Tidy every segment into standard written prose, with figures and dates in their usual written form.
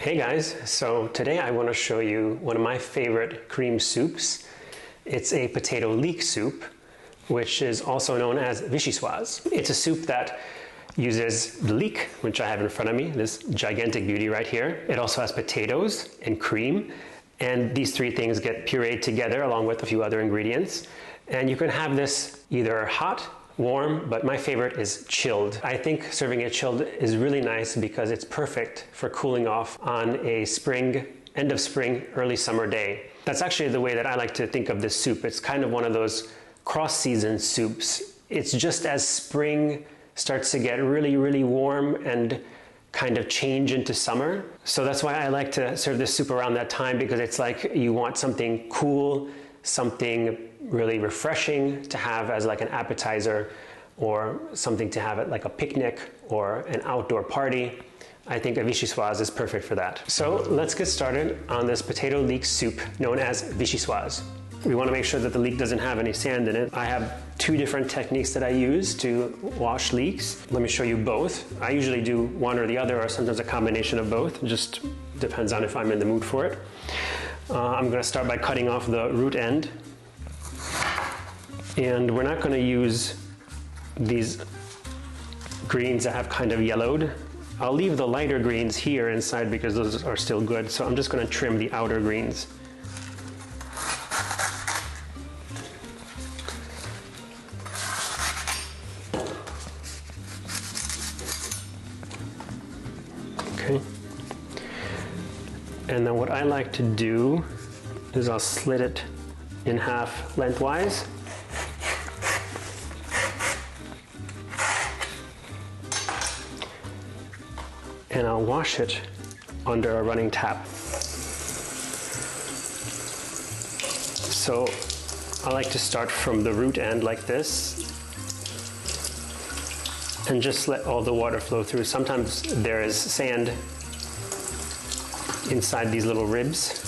Hey guys, so today I want to show you one of my favorite cream soups. It's a potato leek soup, which is also known as Vichyssoise. It's a soup that uses the leek, which I have in front of me, this gigantic beauty right here. It also has potatoes and cream, and these three things get pureed together along with a few other ingredients. And you can have this either hot, warm, but my favorite is chilled. I think serving it chilled is really nice because it's perfect for cooling off on a end of spring, early summer day. That's actually the way that I like to think of this soup. It's kind of one of those cross-season soups. It's just as spring starts to get really, really warm and kind of change into summer. So that's why I like to serve this soup around that time, because it's like you want something cool, something really refreshing to have as like an appetizer, or something to have at like a picnic or an outdoor party. I think a Vichyssoise is perfect for that. So let's get started on this potato leek soup known as Vichyssoise. We want to make sure that the leek doesn't have any sand in it. I have two different techniques that I use to wash leeks. Let me show you both. I usually do one or the other, or sometimes a combination of both. It just depends on if I'm in the mood for it. I'm going to start by cutting off the root end. And we're not going to use these greens that have kind of yellowed. I'll leave the lighter greens here inside because those are still good. So I'm just going to trim the outer greens. Okay. And then what I like to do is I'll slit it in half lengthwise. And I'll wash it under a running tap. So I like to start from the root end like this and just let all the water flow through. Sometimes there is sand inside these little ribs.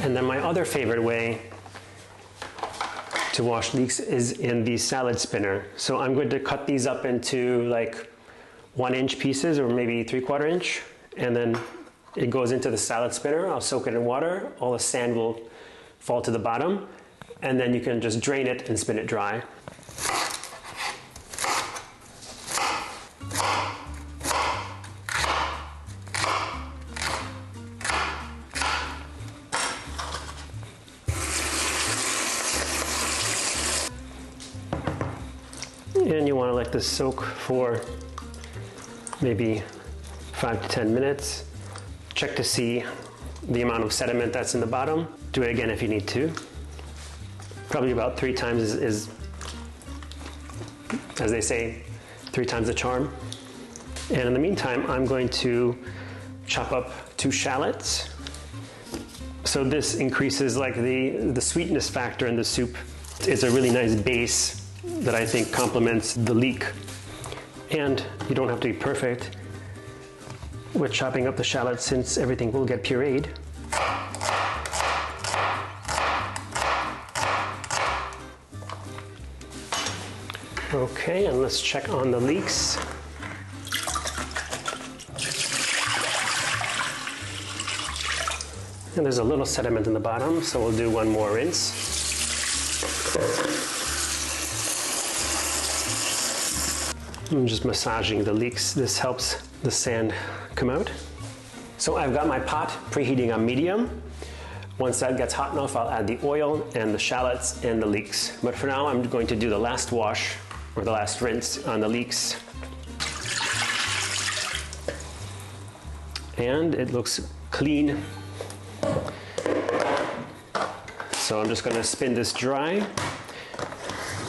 And then my other favorite way to wash leeks is in the salad spinner. So I'm going to cut these up into like 1-inch pieces, or maybe 3/4 inch. And then it goes into the salad spinner. I'll soak it in water. All the sand will fall to the bottom. And then you can just drain it and spin it dry. And you want to let this soak for maybe 5 to 10 minutes. Check to see the amount of sediment that's in the bottom. Do it again if you need to. Probably about 3 times is, as they say, 3 times the charm. And in the meantime, I'm going to chop up 2 shallots. So this increases like the sweetness factor in the soup. It's a really nice base that I think complements the leek. And you don't have to be perfect with chopping up the shallots, since everything will get pureed. Okay, and let's check on the leeks. And there's a little sediment in the bottom, so we'll do one more rinse. I'm just massaging the leeks. This helps the sand come out. So I've got my pot preheating on medium. Once that gets hot enough, I'll add the oil and the shallots and the leeks. But for now, I'm going to do the last wash, or the last rinse on the leeks. And it looks clean. So I'm just going to spin this dry.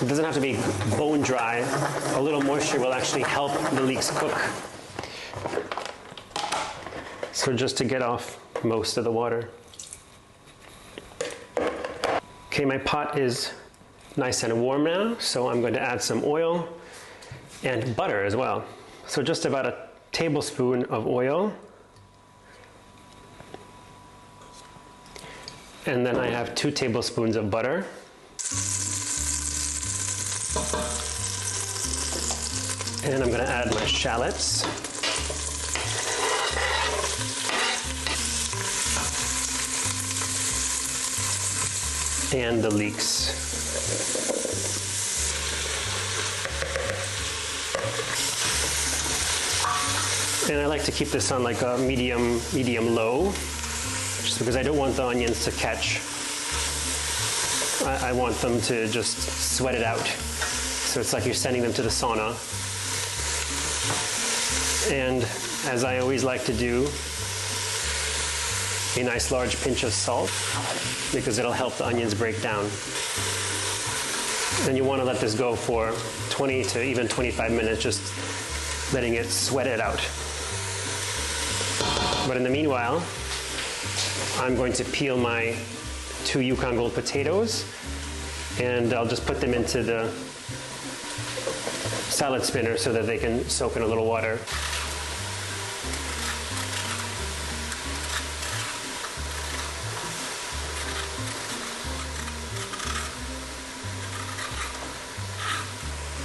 It doesn't have to be bone dry. A little moisture will actually help the leeks cook. So just to get off most of the water. Okay, my pot is nice and warm now, so I'm going to add some oil and butter as well. So just about a tablespoon of oil. And then I have 2 tablespoons of butter. And I'm going to add my shallots. And the leeks. And I like to keep this on like a medium low, just because I don't want the onions to catch. I want them to just sweat it out. So it's like you're sending them to the sauna. And as I always like to do, a nice large pinch of salt, because it'll help the onions break down. And you want to let this go for 20 to even 25 minutes, just letting it sweat it out. But in the meanwhile, I'm going to peel my 2 Yukon Gold potatoes, and I'll just put them into the salad spinner so that they can soak in a little water.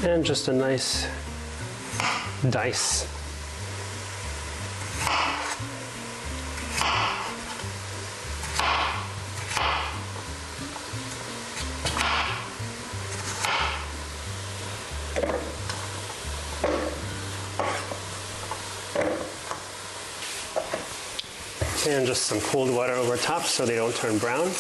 And just a nice dice. And just some cold water over top so they don't turn brown.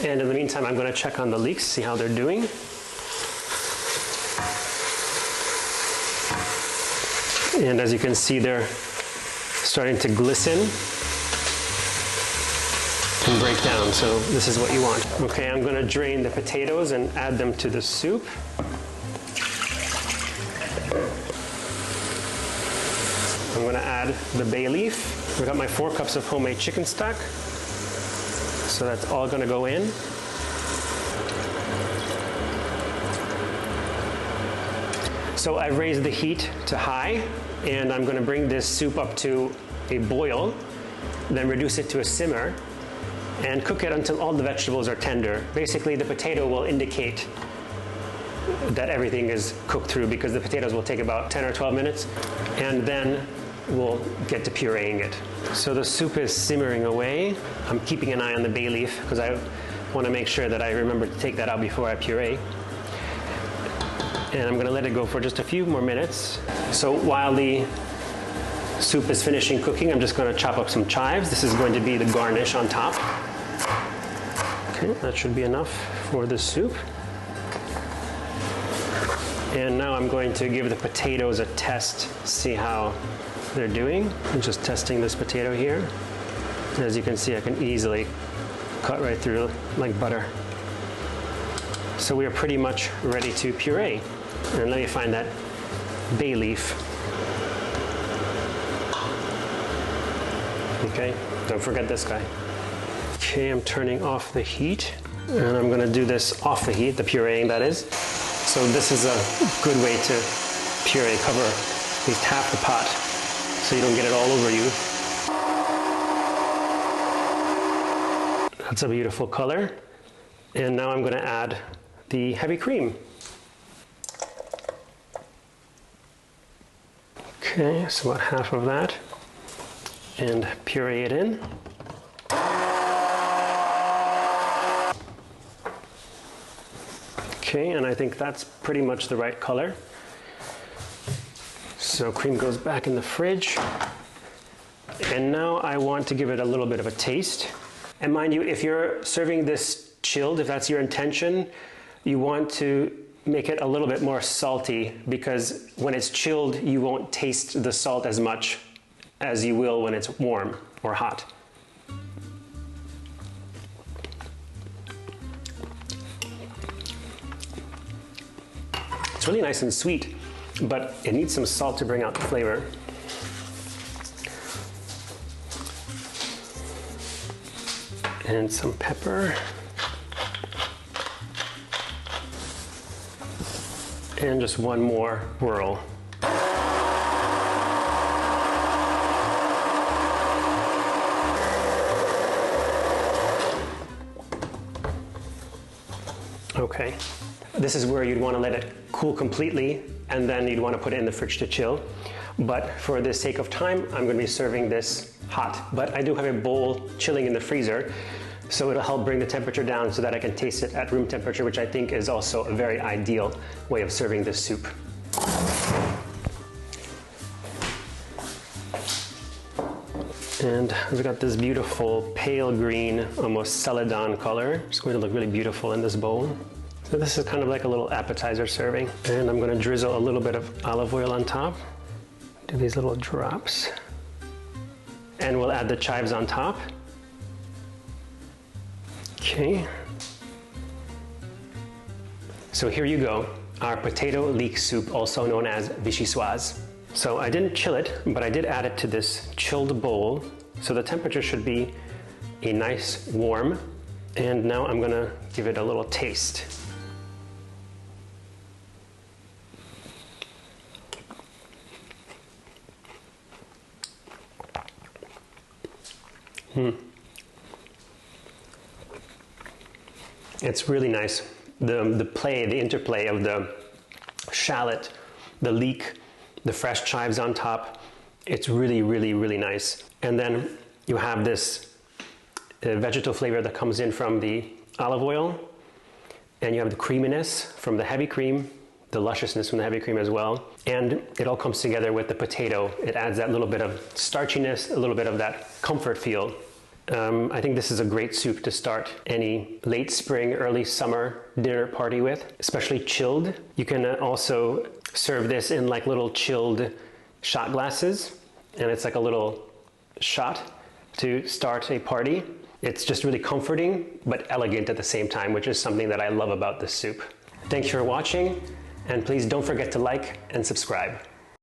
And in the meantime, I'm going to check on the leeks, see how they're doing. And as you can see, they're starting to glisten and break down. So this is what you want. Okay, I'm going to drain the potatoes and add them to the soup. I'm going to add the bay leaf. I've got my 4 cups of homemade chicken stock. So that's all going to go in. So I've raised the heat to high, and I'm going to bring this soup up to a boil, then reduce it to a simmer, and cook it until all the vegetables are tender. Basically, the potato will indicate that everything is cooked through, because the potatoes will take about 10 or 12 minutes, and then we'll get to pureeing it. So the soup is simmering away. I'm keeping an eye on the bay leaf because I want to make sure that I remember to take that out before I puree. And I'm going to let it go for just a few more minutes. So while the soup is finishing cooking, I'm just going to chop up some chives. This is going to be the garnish on top. Okay, that should be enough for the soup. And now I'm going to give the potatoes a test, see how they're doing. I'm just testing this potato here. As you can see, I can easily cut right through like butter. So we are pretty much ready to puree. And let me find that bay leaf. Okay, don't forget this guy. Okay, I'm turning off the heat, and I'm gonna do this off the heat, the pureeing that is. So this is a good way to puree, cover at least half the pot so you don't get it all over you. That's a beautiful color. And now I'm going to add the heavy cream. Okay, so about half of that. And puree it in. Okay, and I think that's pretty much the right color. So cream goes back in the fridge. And now I want to give it a little bit of a taste. And mind you, if you're serving this chilled, if that's your intention, you want to make it a little bit more salty, because when it's chilled, you won't taste the salt as much as you will when it's warm or hot. It's really nice and sweet, but it needs some salt to bring out the flavor. And some pepper. And just one more whirl. Okay, this is where you'd want to let it cool completely, and then you'd want to put it in the fridge to chill. But for the sake of time, I'm going to be serving this hot. But I do have a bowl chilling in the freezer, so it'll help bring the temperature down so that I can taste it at room temperature, which I think is also a very ideal way of serving this soup. And we've got this beautiful pale green, almost celadon color. It's going to look really beautiful in this bowl. So this is kind of like a little appetizer serving. And I'm going to drizzle a little bit of olive oil on top. Do these little drops. And we'll add the chives on top. Okay. So here you go, our potato leek soup, also known as Vichyssoise. So I didn't chill it, but I did add it to this chilled bowl. So the temperature should be a nice warm. And now I'm gonna give it a little taste. It's really nice. The interplay of the shallot, the leek, the fresh chives on top, it's really, really, really nice. And then you have this vegetal flavor that comes in from the olive oil, and you have the creaminess from the heavy cream, the lusciousness from the heavy cream as well. And it all comes together with the potato. It adds that little bit of starchiness, a little bit of that comfort feel. I think this is a great soup to start any late spring, early summer dinner party with, especially chilled. You can also serve this in like little chilled shot glasses, and it's like a little shot to start a party. It's just really comforting, but elegant at the same time, which is something that I love about this soup. Thanks for watching, and please don't forget to like and subscribe.